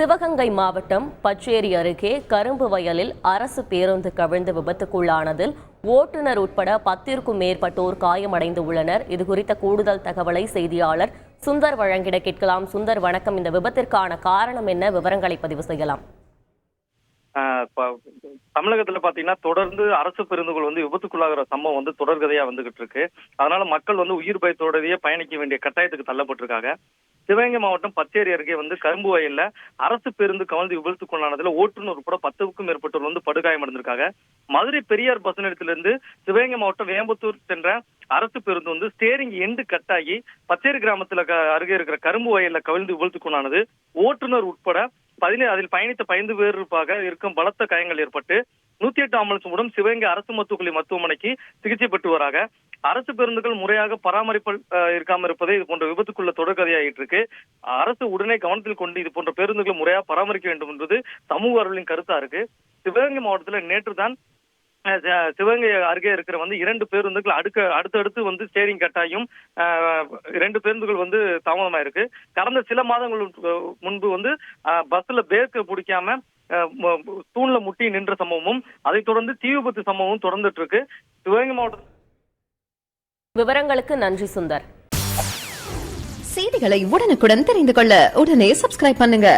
சிவகங்கை மாவட்டம் பச்சேரி அருகே கரும்பு வயலில் அரசு பேருந்து கவிழ்ந்து விபத்துக்குள்ளானதில் ஓட்டுநர் உட்பட 10க்கும் மேற்பட்டோர் காயமடைந்து உள்ளனர். இதுகுறித்த கூடுதல் தகவலை செய்தியாளர் சுந்தர் வழங்கிட கேட்கலாம். சுந்தர், வணக்கம். இந்த விபத்திற்கான காரணம் என்ன? விவரங்களை பதிவு செய்யலாம். தமிழகத்துல பாத்தீங்கன்னா தொடர்ந்து அரசு பேருந்துகள் விபத்துக்குள்ளாகிற சம்பவம் தொடர்கதையா வந்துகிட்டு இருக்கு. அதனால மக்கள் உயிர் பயத்தோடயே பயணிக்க வேண்டிய கட்டாயத்துக்கு தள்ளப்பட்டிருக்காங்க. சிவகங்கை மாவட்டம் பச்சேரி அருகே கரும்பு வயல்ல அரசு பேருந்து கவிழ்ந்து விபத்துக்குள்ளானதுல ஓட்டுநர் உட்பட 10க்கும் மேற்பட்டோர் படுகாயமடைந்திருக்காங்க. மதுரை பெரியார் பஸ் நிலையத்திலிருந்து சிவகங்கை மாவட்டம் வேம்பத்தூர் சென்ற அரசு பேருந்து ஸ்டேரிங் எண்டு கட்டாகி பச்சேரி கிராமத்துல அருகே இருக்கிற கரும்பு வயல்ல கவிழ்ந்து விபத்துக்குள்ளானது. ஓட்டுநர் உட்பட அதில் பயணித்த 15 பேருக்காக இருக்கும் பலத்த காயங்கள் ஏற்பட்டு 108 ஆம்புலன்ஸ் மூலம் சிவகங்கை அரசு மருத்துவமனைக்கு சிகிச்சை பெற்று வராங்க. அரசு பேருந்துகள் முறையாக பராமரிப்பு இருக்காம இருப்பதே இது போன்ற விபத்துக்குள்ள தொடர்கதையாயிட்டு இருக்கு. அரசு உடனே கவனத்தில் கொண்டு இது போன்ற பேருந்துகளை முறையாக பராமரிக்க வேண்டும் என்பது சமூக ஆர்வலர்களின் கருத்தா இருக்கு. சிவகங்கை மாவட்டத்தில் நேற்று தான் சிவகங்கை அருகே இருக்கிற 2 பேருந்துகள் அடுத்தடுத்து ஸ்டேரிங் கட்டாயும் 2 பேருந்துகள் தாமதமாயிருக்கு. கடந்த சில மாதங்கள் முன்பு பஸ்ல பிரேக் பிடிக்காம தூண்ல முட்டி நின்ற சம்பவமும், அதைத் தொடர்ந்து தீ விபத்து சம்பவமும் தொடர்ந்துட்டு இருக்கு. சிவகங்கை மாவட்டம். விவரங்களுக்கு நன்றி சுந்தர். செய்திகளை உடனுக்குடன் தெரிந்து கொள்ள உடனே சப்ஸ்கிரைப் பண்ணுங்க.